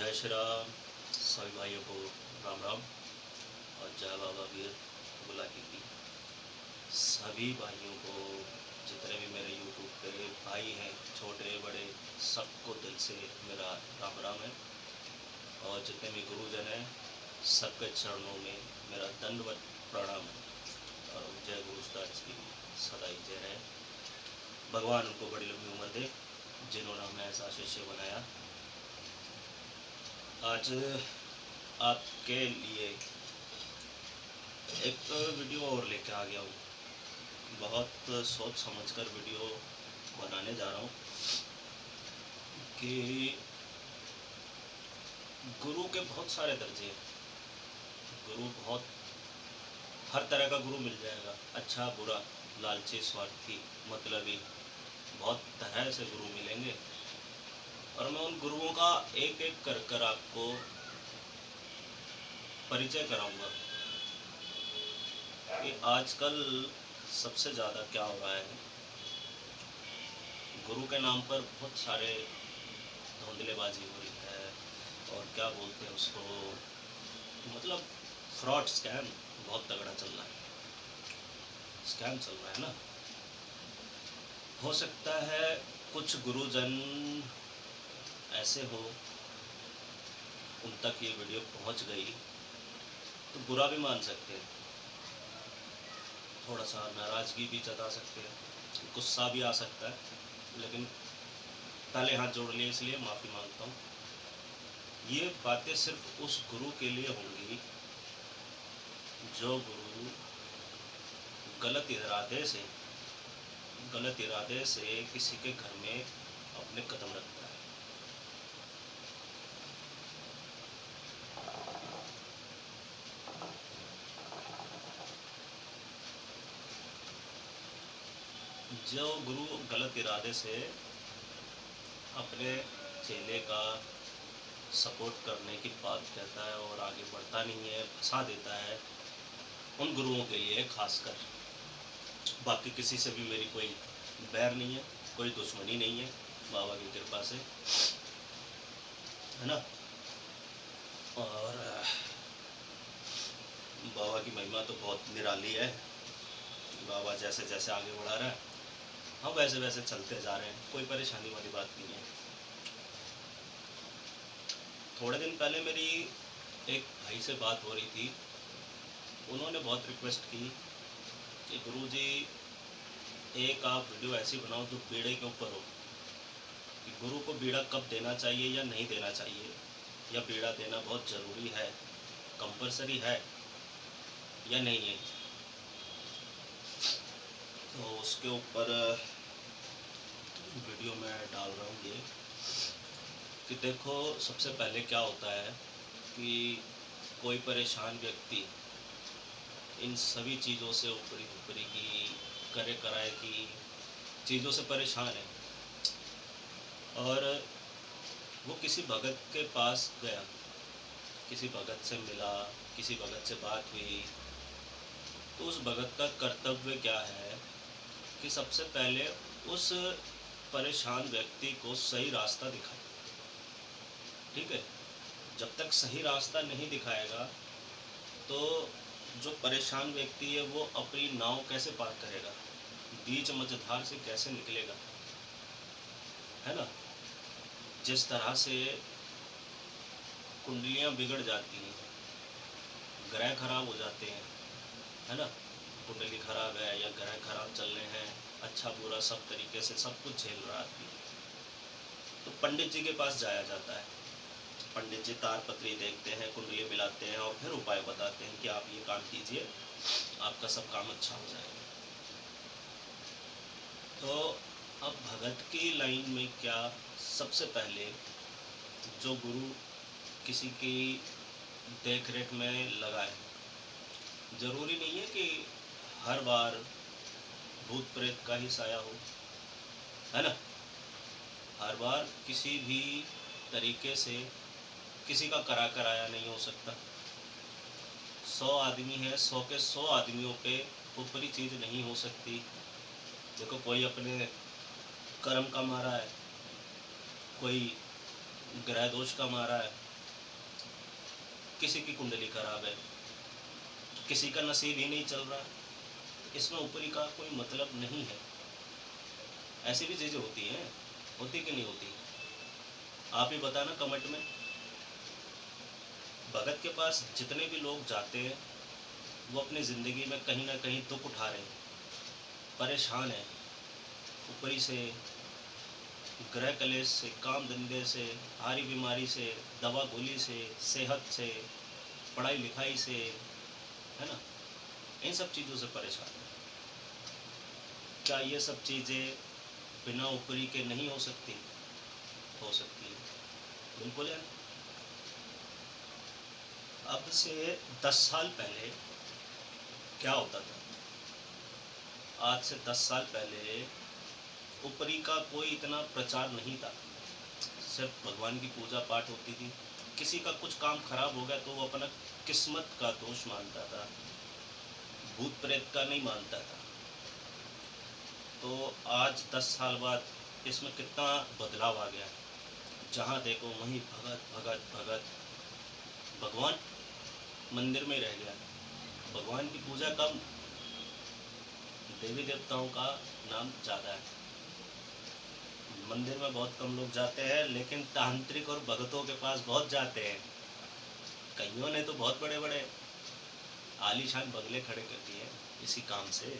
जय श्री राम। सभी भाइयों को राम राम और जय बाबा वीर बुलाकी की। सभी भाइयों को, जितने भी मेरे यूट्यूब पे भाई हैं, छोटे बड़े, सबको दिल से मेरा राम राम है। और जितने भी गुरुजन हैं, सबके चरणों में मेरा दंडवत प्रणाम है। और जय गुरु उस्ताद की सदा ही जय रहे। भगवान उनको बड़ी लंबी उम्र दे, जिन्होंने हमें ऐसा शिष्य बनाया। आज आपके लिए एक वीडियो और लेके आ गया हूँ। बहुत सोच समझकर वीडियो बनाने जा रहा हूँ कि गुरु के बहुत सारे दर्जे हैं। गुरु बहुत हर तरह का गुरु मिल जाएगा, अच्छा बुरा, लालची, स्वार्थी, मतलबी, बहुत तरह से गुरु मिलेंगे। और मैं उन गुरुओं का एक एक कर कर आपको परिचय कराऊंगा कि आजकल सबसे ज़्यादा क्या हो रहा है। गुरु के नाम पर बहुत सारे धुंधलेबाजी हो रही है और क्या बोलते हैं उसको, मतलब फ्रॉड स्कैम बहुत तगड़ा चल रहा है। स्कैम चल रहा है ना। हो सकता है कुछ गुरुजन ऐसे हो, उन तक ये वीडियो पहुंच गई तो बुरा भी मान सकते हैं, थोड़ा सा नाराज़गी भी जता सकते हैं, गुस्सा भी आ सकता है। लेकिन पहले हाथ जोड़ लिए, इसलिए माफ़ी मांगता हूँ। ये बातें सिर्फ उस गुरु के लिए होंगी जो गुरु गलत इरादे से किसी के घर में अपने कदम रखता है। जो गुरु गलत इरादे से अपने चेले का सपोर्ट करने की बात कहता है और आगे बढ़ता नहीं है, फंसा देता है, उन गुरुओं के लिए खासकर। बाकी किसी से भी मेरी कोई बैर नहीं है, कोई दुश्मनी नहीं है, बाबा की कृपा से, है ना। और बाबा की महिमा तो बहुत निराली है। बाबा जैसे जैसे आगे बढ़ा रहा है, हम वैसे वैसे चलते जा रहे हैं। कोई परेशानी वाली बात नहीं है। थोड़े दिन पहले मेरी एक भाई से बात हो रही थी। उन्होंने बहुत रिक्वेस्ट की कि गुरुजी एक आप वीडियो ऐसी बनाओ जो बीड़े के ऊपर हो, कि गुरु को बीड़ा कब देना चाहिए या नहीं देना चाहिए, या बीड़ा देना बहुत ज़रूरी है, कंपलसरी है या नहीं है। तो उसके ऊपर वीडियो में डाल रहा हूँ ये कि देखो, सबसे पहले क्या होता है कि कोई परेशान व्यक्ति इन सभी चीज़ों से ऊपरी ऊपरी की करे कराए की चीज़ों से परेशान है, और वो किसी भगत के पास गया, किसी भगत से मिला, किसी भगत से बात हुई, तो उस भगत का कर्तव्य क्या है कि सबसे पहले उस परेशान व्यक्ति को सही रास्ता दिखाए। ठीक है, जब तक सही रास्ता नहीं दिखाएगा तो जो परेशान व्यक्ति है वो अपनी नाव कैसे पार करेगा, बीच मझधार से कैसे निकलेगा, है ना। जिस तरह से कुंडलियाँ बिगड़ जाती हैं, ग्रह खराब हो जाते हैं, है ना। कुंडली खराब है या ग्रह खराब चल रहे हैं, अच्छा बुरा सब तरीके से सब कुछ झेल रहा आदमी, तो पंडित जी के पास जाया जाता है। पंडित जी तार पत्री देखते हैं, कुंडली मिलाते हैं और फिर उपाय बताते हैं कि आप ये काम कीजिए, आपका सब काम अच्छा हो जाएगा। तो अब भगत की लाइन में क्या, सबसे पहले जो गुरु किसी की देख रेख में लगाए, ज़रूरी नहीं है कि हर बार भूत प्रेत का ही साया हो, है ना। हर बार किसी भी तरीके से किसी का करा कराया नहीं हो सकता। 100 आदमी है, 100 के 100 आदमियों पे ऊपरी चीज़ नहीं हो सकती। देखो, कोई अपने कर्म का मारा है, कोई ग्रह दोष का मारा है, किसी की कुंडली खराब है, किसी का नसीब ही नहीं चल रहा, इसमें ऊपरी का कोई मतलब नहीं है। ऐसी भी चीज़ें होती हैं, होती कि नहीं होती? आप ही बताना कमेंट में। भगत के पास जितने भी लोग जाते हैं वो अपनी ज़िंदगी में कहीं ना कहीं दुख उठा रहे हैं, परेशान हैं, ऊपरी से, ग्रह कलेश से, काम धंधे से, हारी बीमारी से, दवा गोली से, सेहत से, पढ़ाई लिखाई से, है ना, इन सब चीज़ों से परेशान है। क्या ये सब चीज़ें बिना ऊपरी के नहीं हो सकती? हो सकती है, बिल्कुल है। अब से 10 साल पहले क्या होता था? आज से 10 साल पहले ऊपरी का कोई इतना प्रचार नहीं था, सिर्फ भगवान की पूजा पाठ होती थी। किसी का कुछ काम खराब हो गया तो वो अपना किस्मत का दोष मानता था, भूत प्रेत का नहीं मानता था। तो आज 10 साल बाद इसमें कितना बदलाव आ गया। जहाँ देखो वहीं भगत भगत भगत, भगवान मंदिर में रह गया, भगवान की पूजा कम, देवी देवताओं का नाम ज़्यादा है। मंदिर में बहुत कम लोग जाते हैं, लेकिन तांत्रिक और भगतों के पास बहुत जाते हैं। कईयों ने तो बहुत बड़े बड़े आलीशान बंगले खड़े कर दिए इसी काम से।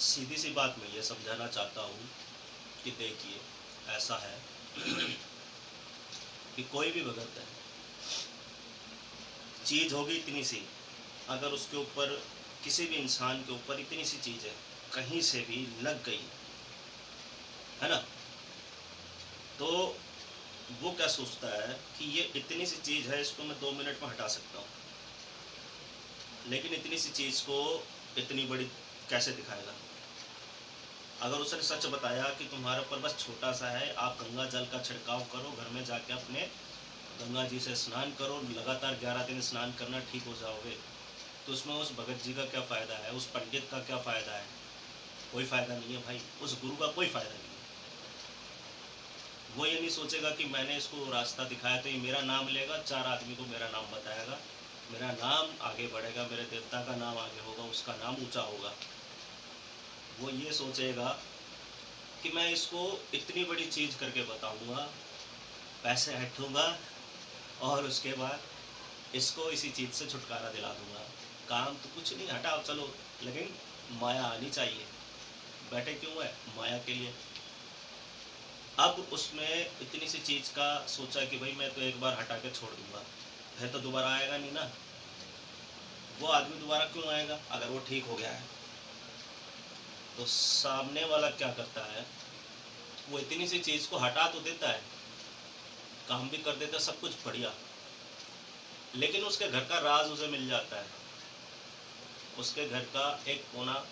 सीधी सी बात मैं ये समझाना चाहता हूँ कि देखिए, ऐसा है कि कोई भी भगत है, चीज़ होगी इतनी सी, अगर उसके ऊपर, किसी भी इंसान के ऊपर इतनी सी चीज़ है, कहीं से भी लग गई, है ना, तो वो क्या सोचता है कि ये इतनी सी चीज़ है, इसको मैं 2 मिनट में हटा सकता हूँ। लेकिन इतनी सी चीज़ को इतनी बड़ी कैसे दिखाएगा? अगर उसने सच बताया कि तुम्हारे ऊपर बस छोटा सा है, आप गंगा जल का छिड़काव करो, घर में जाके अपने गंगा जी से स्नान करो, लगातार 11 दिन स्नान करना, ठीक हो जाओगे, तो उसमें उस भगत जी का क्या फ़ायदा है? उस पंडित का क्या फ़ायदा है? कोई फ़ायदा नहीं है भाई, उस गुरु का कोई फ़ायदा नहीं है। वो ये नहीं सोचेगा कि मैंने इसको रास्ता दिखाया तो ये मेरा नाम लेगा, 4 आदमी को मेरा नाम बताएगा, मेरा नाम आगे बढ़ेगा, मेरे देवता का नाम आगे होगा, उसका नाम ऊंचा होगा। वो ये सोचेगा कि मैं इसको इतनी बड़ी चीज़ करके बताऊंगा, पैसे हटूँगा और उसके बाद इसको इसी चीज़ से छुटकारा दिला दूंगा। काम तो कुछ नहीं, हटाओ चलो, लेकिन माया आनी चाहिए। बैठे क्यों है? माया के लिए। अब उसमें इतनी सी चीज़ का सोचा कि भाई मैं तो एक बार हटा के छोड़ दूंगा, फिर तो दोबारा आएगा नहीं ना। वो आदमी दोबारा क्यों आएगा अगर वो ठीक हो गया है? तो सामने वाला क्या करता है, वो इतनी सी चीज़ को हटा तो देता है, काम भी कर देता है, सब कुछ बढ़िया, लेकिन उसके घर का राज उसे मिल जाता है, उसके घर का एक कोना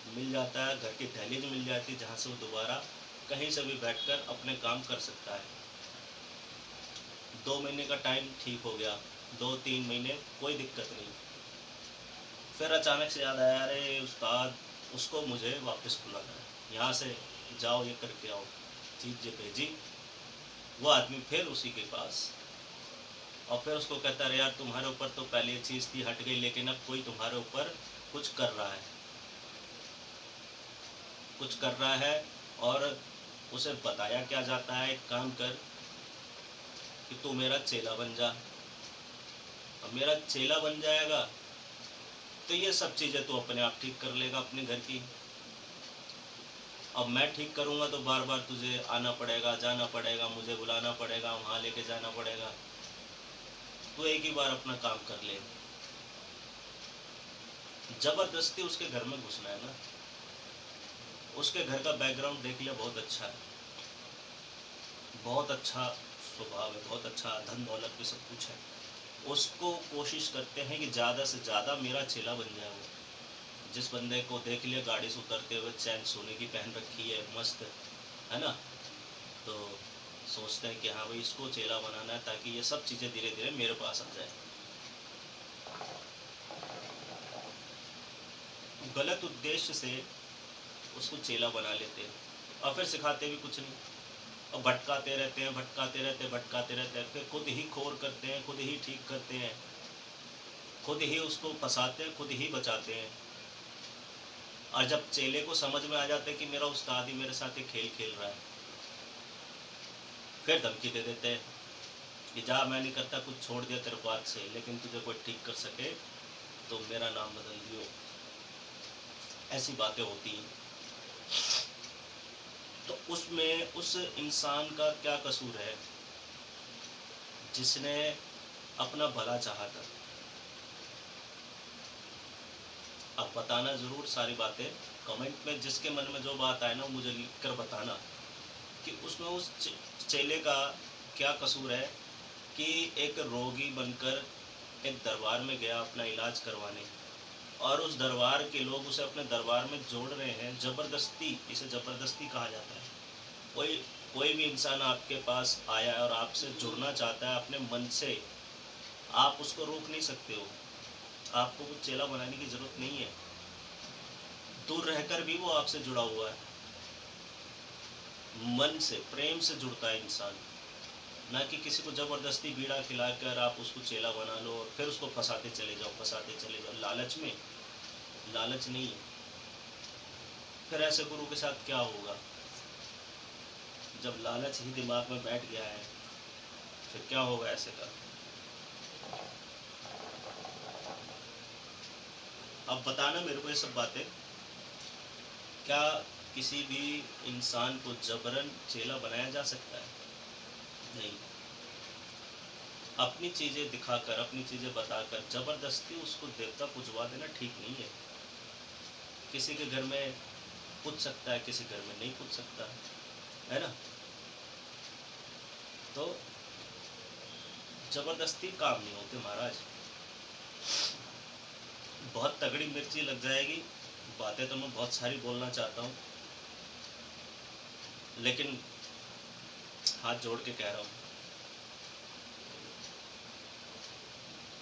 मिल जाता है, घर की दहलीज मिल जाती है, जहाँ से वो दोबारा कहीं से भी बैठकर अपने काम कर सकता है। 2 महीने का टाइम ठीक हो गया, 2-3 महीने कोई दिक्कत नहीं, फिर अचानक से याद आया, अरे उस्ताद, उसको मुझे वापस बुलाना है, यहाँ से जाओ, ये करके आओ, चीज़ भेजी। वो आदमी फिर उसी के पास, और फिर उसको कहता है, यार तुम्हारे ऊपर तो पहले ये चीज़ थी, हट गई, लेकिन अब कोई तुम्हारे ऊपर कुछ कर रहा है, कुछ कर रहा है। और उसे बताया क्या जाता है, एक काम कर कि तू मेरा चेला बन जा। अब मेरा चेला बन जाएगा तो ये सब चीज़ें तू अपने आप ठीक कर लेगा अपने घर की। अब मैं ठीक करूँगा तो बार बार तुझे आना पड़ेगा, जाना पड़ेगा, मुझे बुलाना पड़ेगा, वहाँ लेके जाना पड़ेगा। तू एक ही बार अपना काम कर ले। ज़बरदस्ती उसके घर में घुसना है ना। उसके घर का बैकग्राउंड देख लिया, बहुत अच्छा है, बहुत अच्छा स्वभाव है, बहुत अच्छा धन दौलत भी सब कुछ है। उसको कोशिश करते हैं कि ज़्यादा से ज़्यादा मेरा चेला बन जाए वो। जिस बंदे को देख लिया गाड़ी से उतरते हुए चैन सोने की पहन रखी है, मस्त है ना, तो सोचते हैं कि हाँ भाई इसको चेला बनाना है, ताकि ये सब चीज़ें धीरे धीरे मेरे पास आ जाए। गलत उद्देश्य से उसको चेला बना लेते हैं और फिर सिखाते भी कुछ नहीं, और भटकाते रहते हैं, भटकाते रहते हैं, फिर खुद ही खोर करते हैं, खुद ही ठीक करते हैं, खुद ही उसको फंसाते हैं, खुद ही बचाते हैं। और जब चेले को समझ में आ जाता है कि मेरा उस्ताद ही मेरे साथ एक खेल खेल रहा है, फिर धमकी दे देते हैं कि जा, मैं नहीं करता, कुछ छोड़ दिया तेरे को आज से, लेकिन तुझे कोई ठीक कर सके तो मेरा नाम बदल दियो। ऐसी बातें होती हैं। तो उसमें उस इंसान का क्या कसूर है जिसने अपना भला चाहा था? अब बताना ज़रूर सारी बातें, कमेंट में जिसके मन में जो बात आए ना मुझे लिख कर बताना कि उसमें उस चेले का क्या कसूर है कि एक रोगी बनकर एक दरबार में गया अपना इलाज करवाने, और उस दरबार के लोग उसे अपने दरबार में जोड़ रहे हैं ज़बरदस्ती। इसे ज़बरदस्ती कहा जाता है। कोई भी इंसान आपके पास आया है और आपसे जुड़ना चाहता है अपने मन से, आप उसको रोक नहीं सकते हो। आपको कुछ चेला बनाने की ज़रूरत नहीं है, दूर रहकर भी वो आपसे जुड़ा हुआ है। मन से, प्रेम से जुड़ता है इंसान, ना कि किसी को ज़बरदस्ती बीड़ा खिलाकर आप उसको चेला बना लो और फिर उसको फंसाते चले जाओ लालच में। लालच नहीं है। फिर ऐसे गुरु के साथ क्या होगा? जब लालच ही दिमाग में बैठ गया है फिर क्या होगा ऐसे का? अब बताना मेरे को ये सब बातें, क्या किसी भी इंसान को जबरन चेला बनाया जा सकता है? नहीं। अपनी चीज़ें दिखाकर, अपनी चीज़ें बताकर ज़बरदस्ती उसको देवता पुजवा देना ठीक नहीं है। किसी के घर में पूज सकता है, किसी घर में नहीं पूज सकता है ना? तो ज़बरदस्ती काम नहीं होते महाराज। बहुत तगड़ी मिर्ची लग जाएगी। बातें तो मैं बहुत सारी बोलना चाहता हूँ, लेकिन हाथ जोड़ के कह रहा हूँ,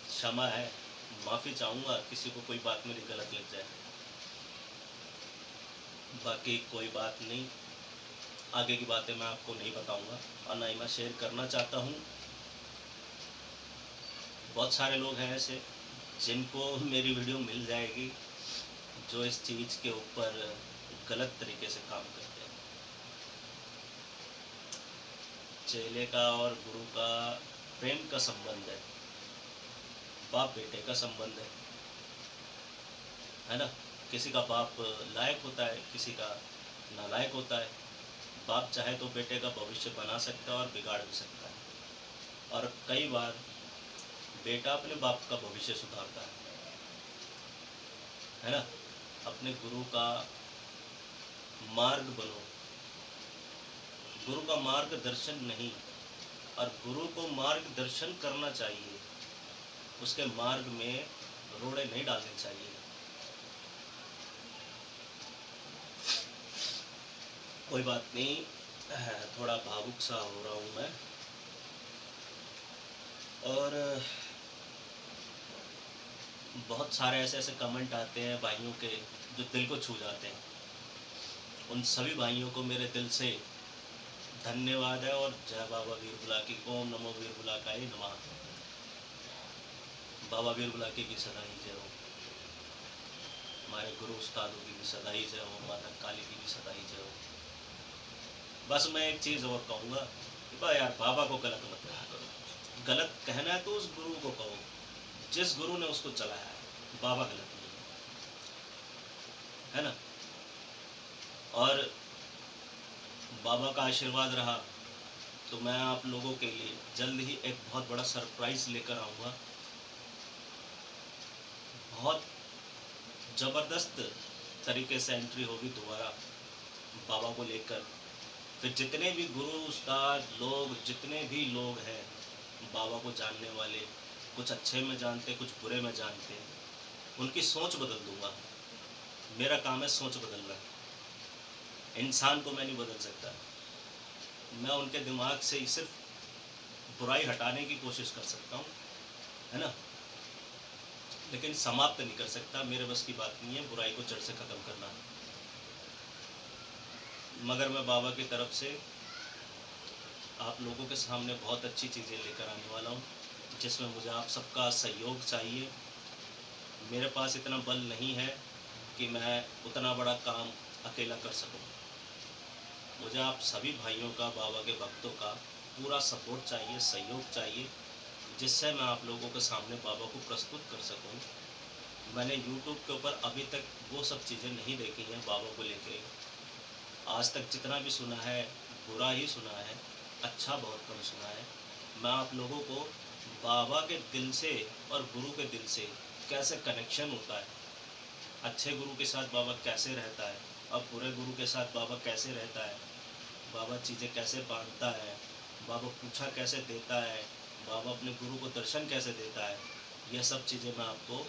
क्षमा है, माफ़ी चाहूँगा किसी को कोई बात मेरी गलत लग जाए। बाकी कोई बात नहीं, आगे की बातें मैं आपको नहीं बताऊँगा और ना ही मैं शेयर करना चाहता हूँ। बहुत सारे लोग हैं ऐसे जिनको मेरी वीडियो मिल जाएगी जो इस चीज़ के ऊपर गलत तरीके से काम करते हैं। चेले का और गुरु का प्रेम का संबंध है, बाप बेटे का संबंध है ना? किसी का बाप लायक होता है, किसी का नालायक होता है। बाप चाहे तो बेटे का भविष्य बना सकता है और बिगाड़ भी सकता है, और कई बार बेटा अपने बाप का भविष्य सुधारता है ना? अपने गुरु का मार्ग बनो, गुरु का मार्गदर्शन नहीं, और गुरु को मार्गदर्शन करना चाहिए, उसके मार्ग में रोड़े नहीं डालने चाहिए। कोई बात नहीं, थोड़ा भावुक सा हो रहा हूँ मैं, और बहुत सारे ऐसे कमेंट आते हैं भाइयों के जो दिल को छू जाते हैं। उन सभी भाइयों को मेरे दिल से धन्यवाद है और जय बाबा वीर बुलाकी, ओम नमो वीर बुलाकाय नमः। बाबा वीर बुलाकी की सदा ही जय हो, हमारे गुरु उस्तादों की भी सदा ही जय हो, माता काली की भी सदा ही जय हो। बस मैं एक चीज़ और कहूँगा कि यार बाबा को गलत मत कहा करो। गलत कहना है तो उस गुरु को कहो जिस गुरु ने उसको चलाया है, बाबा गलत नहीं है ना? और बाबा का आशीर्वाद रहा तो मैं आप लोगों के लिए जल्द ही एक बहुत बड़ा सरप्राइज़ लेकर आऊँगा। बहुत ज़बरदस्त तरीके से एंट्री होगी दोबारा बाबा को लेकर। फिर जितने भी गुरु उस्ताद लोग, जितने भी लोग हैं बाबा को जानने वाले, कुछ अच्छे में जानते, कुछ बुरे में जानते, उनकी सोच बदल दूंगा। मेरा काम है सोच बदलना। इंसान को मैं नहीं बदल सकता, मैं उनके दिमाग से ही सिर्फ बुराई हटाने की कोशिश कर सकता हूँ, है ना? लेकिन समाप्त नहीं कर सकता, मेरे बस की बात नहीं है बुराई को जड़ से ख़त्म करना। मगर मैं बाबा की तरफ से आप लोगों के सामने बहुत अच्छी चीज़ें लेकर आने वाला हूँ, जिसमें मुझे आप सबका सहयोग चाहिए। मेरे पास इतना बल नहीं है कि मैं उतना बड़ा काम अकेला कर सकूं। मुझे आप सभी भाइयों का, बाबा के भक्तों का पूरा सपोर्ट चाहिए, सहयोग चाहिए, जिससे मैं आप लोगों के सामने बाबा को प्रस्तुत कर सकूं। मैंने यूट्यूब के ऊपर अभी तक वो सब चीज़ें नहीं देखी हैं बाबा को लेके। आज तक जितना भी सुना है बुरा ही सुना है, अच्छा बहुत कम सुना है। मैं आप लोगों को बाबा के दिल से और गुरु के दिल से कैसे कनेक्शन होता है, अच्छे गुरु के साथ बाबा कैसे रहता है और बुरे गुरु के साथ बाबा कैसे रहता है, बाबा चीज़ें कैसे बांटता है, बाबा पूछा कैसे देता है, बाबा अपने गुरु को दर्शन कैसे देता है, यह सब चीज़ें मैं आपको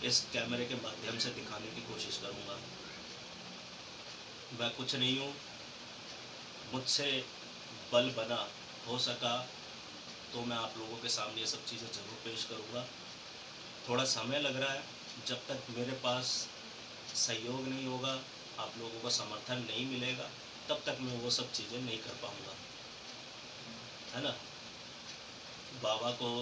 इस कैमरे के माध्यम से दिखाने की कोशिश करूँगा। मैं कुछ नहीं हूँ, मुझसे बल बना हो सका तो मैं आप लोगों के सामने ये सब चीज़ें ज़रूर पेश करूँगा। थोड़ा समय लग रहा है, जब तक मेरे पास सहयोग नहीं होगा, आप लोगों का समर्थन नहीं मिलेगा, तब तक मैं वो सब चीज़ें नहीं कर पाऊँगा, है ना। बाबा को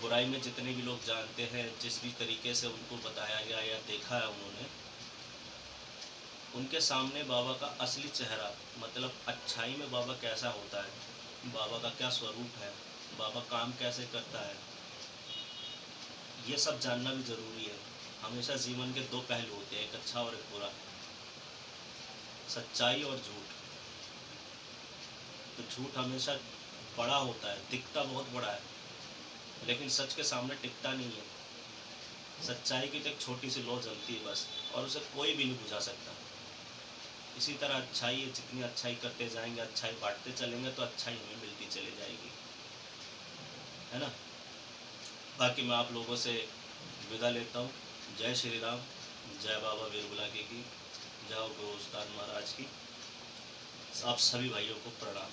बुराई में जितने भी लोग जानते हैं, जिस भी तरीके से उनको बताया गया या देखा है उन्होंने, उनके सामने बाबा का असली चेहरा, मतलब अच्छाई में बाबा कैसा होता है, बाबा का क्या स्वरूप है, बाबा काम कैसे करता है, ये सब जानना भी ज़रूरी है। हमेशा जीवन के दो पहलू होते हैं, एक अच्छा और एक बुरा, सच्चाई और झूठ। तो झूठ हमेशा बड़ा होता है, दिखता बहुत बड़ा है, लेकिन सच के सामने टिकता नहीं है। सच्चाई की तो एक छोटी सी लौ जलती है बस, और उसे कोई भी नहीं बुझा सकता। इसी तरह अच्छाई है, जितनी अच्छाई करते जाएंगे, अच्छाई बांटते चलेंगे, तो अच्छाई हमें मिलती चली जाएगी, है ना। बाकी मैं आप लोगों से विदा लेता हूँ। जय श्री राम, जय बाबा वीरबुला की, जय गुरु उस्ताद महाराज की। आप सभी भाइयों को प्रणाम।